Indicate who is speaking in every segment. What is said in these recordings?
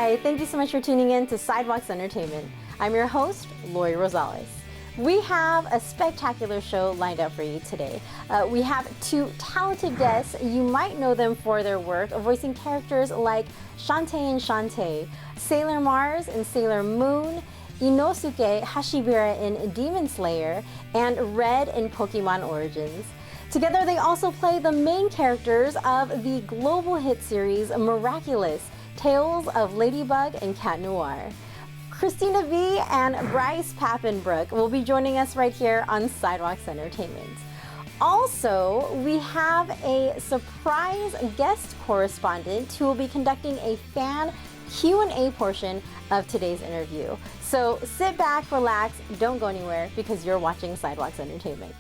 Speaker 1: Hi, thank you so much for tuning in to Sidewalks Entertainment. I'm your host, Lori Rosales. We have a spectacular show lined up for you today. We have two talented guests. You might know them for their work voicing characters like Shantae and Shantae, Sailor Mars and Sailor Moon, Inosuke Hashibira in Demon Slayer, and Red in Pokemon Origins. Together, they also play the main characters of the global hit series Miraculous, Tales of Ladybug and Cat Noir. Cristina V and Bryce Papenbrook will be joining us right here on Sidewalks Entertainment. Also, we have a surprise guest correspondent who will be conducting a fan Q&A portion of today's interview. So sit back, relax, don't go anywhere because you're watching Sidewalks Entertainment.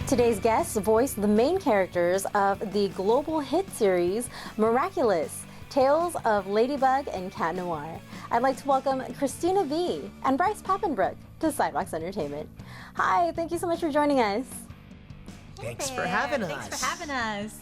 Speaker 1: Today's guests voice the main characters of the global hit series Miraculous, Tales of Ladybug and Cat Noir. I'd like to welcome Cristina V and Bryce Papenbrook to Sidewalks Entertainment. Hi, thank you so much for joining us.
Speaker 2: Thanks for having us.
Speaker 3: Thanks for having us.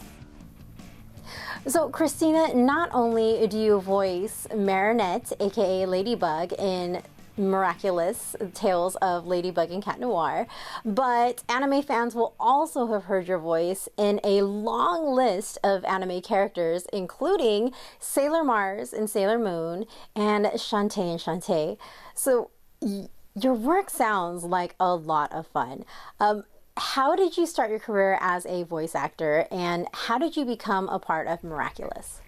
Speaker 1: So, Cristina, not only do you voice Marinette, aka Ladybug, in Miraculous, Tales of Ladybug and Cat Noir, but anime fans will also have heard your voice in a long list of anime characters, including Sailor Mars and Sailor Moon and Shantae and Shantae. So your work sounds like a lot of fun. How did you start your career as a voice actor, and how did you become a part of Miraculous?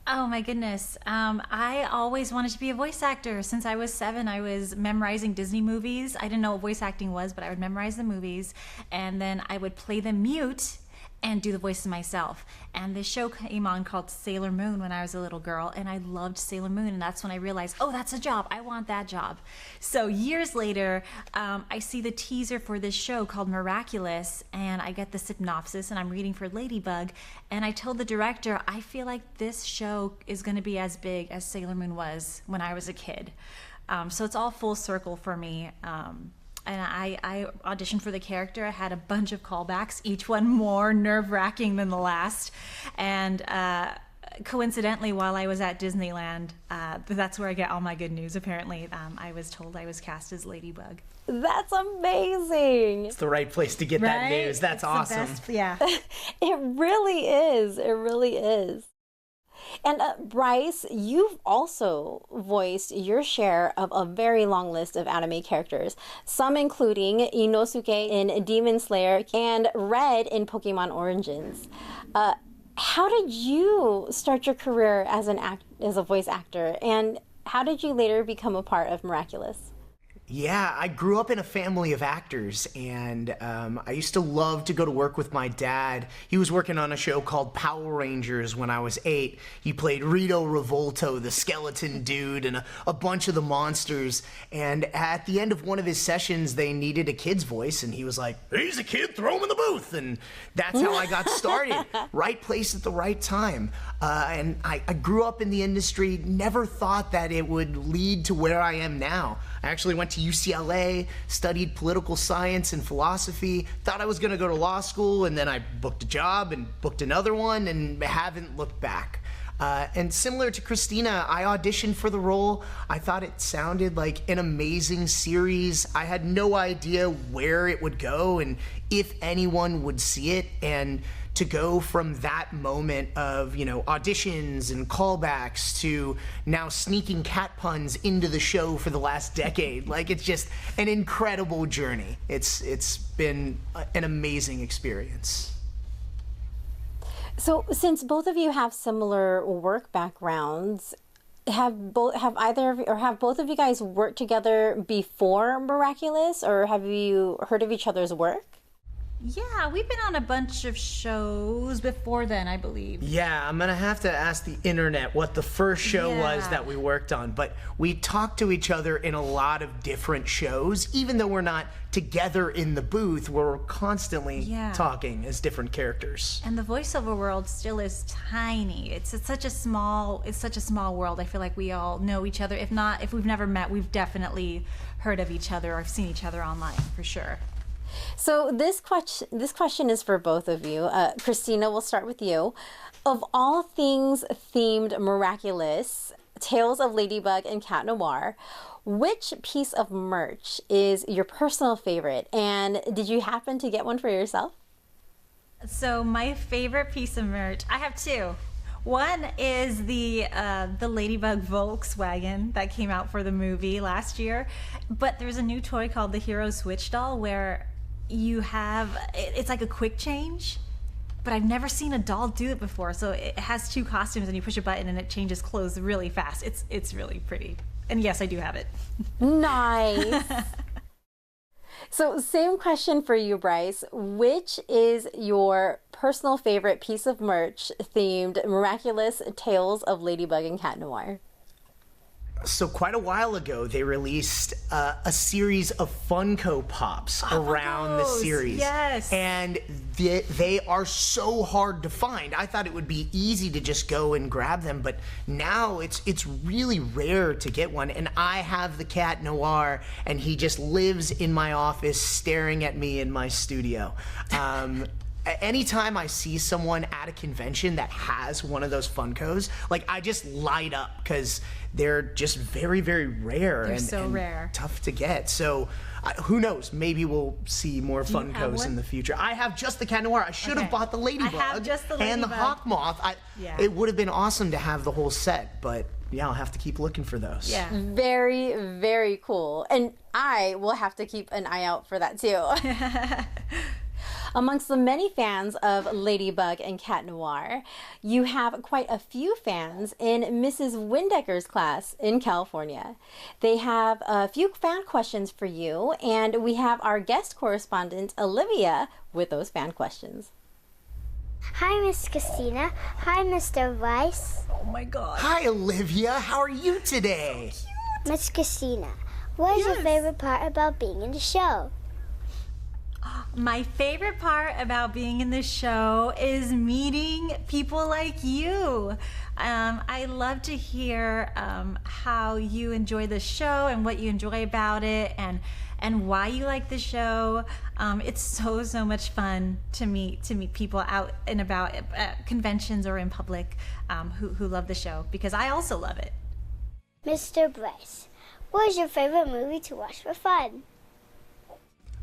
Speaker 3: Oh my goodness. I always wanted to be a voice actor. Since I was 7, I was memorizing Disney movies. I didn't know what voice acting was, but I would memorize the movies, and then I would play them mute and do the voices myself. And this show came on called Sailor Moon when I was a little girl, and I loved Sailor Moon, and that's when I realized, oh, that's a job. I want that job. So years later, I see the teaser for this show called Miraculous, and I get the synopsis, and I'm reading for Ladybug, and I told the director, I feel like this show is going to be as big as Sailor Moon was when I was a kid. So it's all full circle for me. And I auditioned for the character. I had a bunch of callbacks, each one more nerve-wracking than the last. And coincidentally, while I was at Disneyland, that's where I get all my good news, apparently. I was told I was cast as Ladybug.
Speaker 1: That's amazing.
Speaker 2: It's the right place to get that news. That's
Speaker 3: it's
Speaker 2: awesome.
Speaker 3: The best, yeah.
Speaker 1: It really is. It really is. And Bryce, you've also voiced your share of a very long list of anime characters, some including Inosuke in Demon Slayer and Red in Pokemon Origins. How did you start your career as a voice actor, and how did you later become a part of Miraculous?
Speaker 2: Yeah, I grew up in a family of actors, and I used to love to go to work with my dad. He was working on a show called Power Rangers when I was 8. He played Rito Revolto, the skeleton dude, and a bunch of the monsters. And at the end of one of his sessions, they needed a kid's voice, and he was like, he's a kid, throw him in the booth. And that's how I got started. Right place at the right time. And I grew up in the industry, never thought that it would lead to where I am now. I actually went to UCLA, studied political science and philosophy, thought I was going to go to law school, and then I booked a job and booked another one and haven't looked back. And similar to Cristina, I auditioned for the role. I thought it sounded like an amazing series. I had no idea where it would go and if anyone would see it. And to go from that moment of, auditions and callbacks to now sneaking cat puns into the show for the last decade, it's just an incredible journey. It's been an amazing experience.
Speaker 1: So, since both of you have similar work backgrounds, have both of you guys worked together before Miraculous, or have you heard of each other's work?
Speaker 3: Yeah, we've been on a bunch of shows before then, I believe.
Speaker 2: Yeah, I'm gonna have to ask the internet what the first show was
Speaker 3: Yeah.
Speaker 2: that we worked on, but we talked to each other in a lot of different shows. Even though we're not together in the booth, we're constantly
Speaker 3: Yeah.
Speaker 2: talking as different characters.
Speaker 3: And the voiceover world still is tiny. It's such a small world. I feel like we all know each other. If we've never met, we've definitely heard of each other or seen each other online for sure.
Speaker 1: So this question is for both of you. Cristina, we'll start with you. Of all things themed Miraculous, Tales of Ladybug and Cat Noir, which piece of merch is your personal favorite? And did you happen to get one for yourself?
Speaker 3: So my favorite piece of merch, I have two. One is the Ladybug Volkswagen that came out for the movie last year. But there's a new toy called the Hero Switch doll where it's like a quick change. But I've never seen a doll do it before. So it has two costumes and you push a button and it changes clothes really fast. It's really pretty. And yes, I do have it.
Speaker 1: Nice. So same question for you, Bryce. Which is your personal favorite piece of merch themed Miraculous Tales of Ladybug and Cat Noir?
Speaker 2: So quite a while ago, they released a series of Funko Pops around the
Speaker 3: Funkos,
Speaker 2: series.
Speaker 3: yes.
Speaker 2: And they are so hard to find. I thought it would be easy to just go and grab them, but now it's really rare to get one. And I have the Cat Noir, and he just lives in my office staring at me in my studio. Anytime I see someone at a convention that has one of those Funkos, like I just light up because they're just very, very rare and
Speaker 3: so rare.
Speaker 2: tough to get. So who knows? Maybe we'll see more
Speaker 3: you have
Speaker 2: Funkos
Speaker 3: one?
Speaker 2: in the future. I have just the Cat Noir. I should have
Speaker 3: Okay.
Speaker 2: bought the Ladybug
Speaker 3: I have just the
Speaker 2: and the
Speaker 3: Ladybug.
Speaker 2: Hawk Moth.
Speaker 3: Yeah.
Speaker 2: It would have been awesome to have the whole set, but yeah, I'll have to keep looking for those.
Speaker 3: Yeah.
Speaker 1: Very, very cool. And I will have to keep an eye out for that too. Amongst the many fans of Ladybug and Cat Noir, you have quite a few fans in Mrs. Windecker's class in California. They have a few fan questions for you, and we have our guest correspondent, Olivia, with those fan questions.
Speaker 4: Hi, Miss Cristina. Hi, Mr. Bryce.
Speaker 3: Oh my God.
Speaker 2: Hi, Olivia. How are you today?
Speaker 4: Miss Cristina, what is your
Speaker 3: Yes.
Speaker 4: favorite part about being in the show?
Speaker 3: My favorite part about being in this show is meeting people like you. I love to hear how you enjoy the show and what you enjoy about it and why you like the show. It's so much fun to meet people out and about at conventions or in public who love the show, because I also love it.
Speaker 4: Mr. Bryce, what is your favorite movie to watch for fun?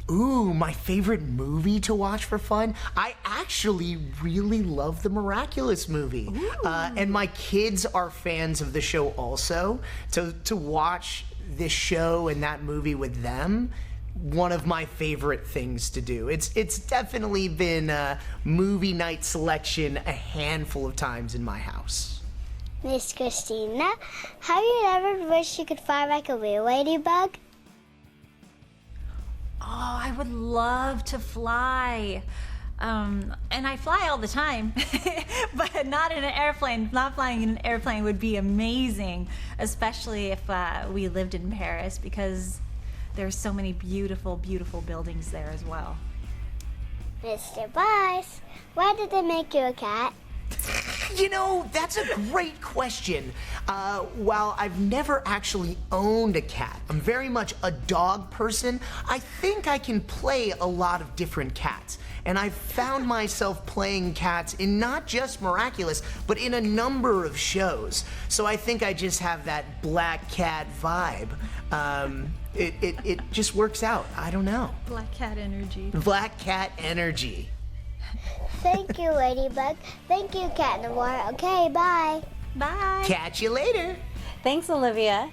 Speaker 2: Ooh, my favorite movie to watch for fun? I actually really love the Miraculous movie. And my kids are fans of the show also. To watch this show and that movie with them, one of my favorite things to do. It's definitely been a movie night selection a handful of times in my house.
Speaker 4: Miss Cristina, have you ever wished you could fly like a real ladybug?
Speaker 3: Oh, I would love to fly. And I fly all the time, but not in an airplane. Not flying in an airplane would be amazing, especially if we lived in Paris, because there's so many beautiful, beautiful buildings there as well.
Speaker 4: Mr. Bryce, why did they make you a cat?
Speaker 2: You know, that's a great question. While I've never actually owned a cat, I'm very much a dog person. I think I can play a lot of different cats. And I've found myself playing cats in not just Miraculous, but in a number of shows. So I think I just have that black cat vibe. It just works out. I don't know.
Speaker 3: Black cat energy.
Speaker 2: Black cat energy.
Speaker 4: Thank you, Ladybug. Thank you, Cat Noir. Okay, bye.
Speaker 3: Bye.
Speaker 2: Catch you later.
Speaker 1: Thanks, Olivia.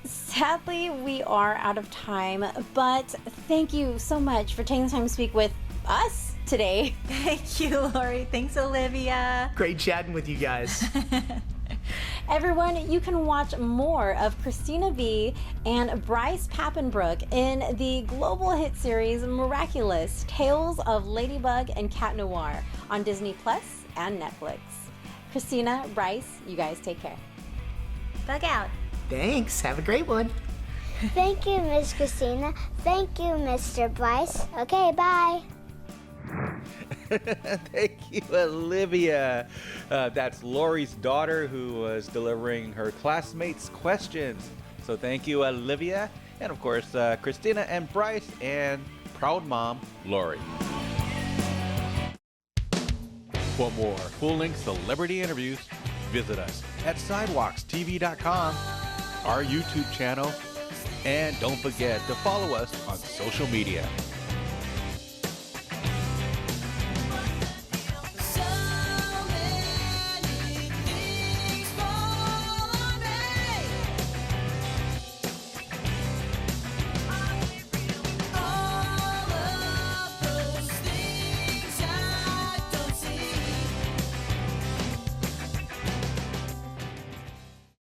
Speaker 1: Sadly, we are out of time, but thank you so much for taking the time to speak with us today.
Speaker 3: Thank you, Lori. Thanks, Olivia.
Speaker 2: Great chatting with you guys.
Speaker 1: Everyone, you can watch more of Cristina V and Bryce Papenbrook in the global hit series Miraculous, Tales of Ladybug and Cat Noir on Disney Plus and Netflix. Cristina, Bryce, you guys take care.
Speaker 3: Bug out.
Speaker 2: Thanks. Have a great one.
Speaker 4: Thank you, Miss Cristina. Thank you, Mr. Bryce. Okay, bye.
Speaker 5: Thank you, Olivia. That's Lori's daughter who was delivering her classmates' questions. So thank you, Olivia. And of course, Cristina and Bryce and proud mom, Lori. For more full-length celebrity interviews, visit us at sidewalkstv.com, our YouTube channel, and don't forget to follow us on social media.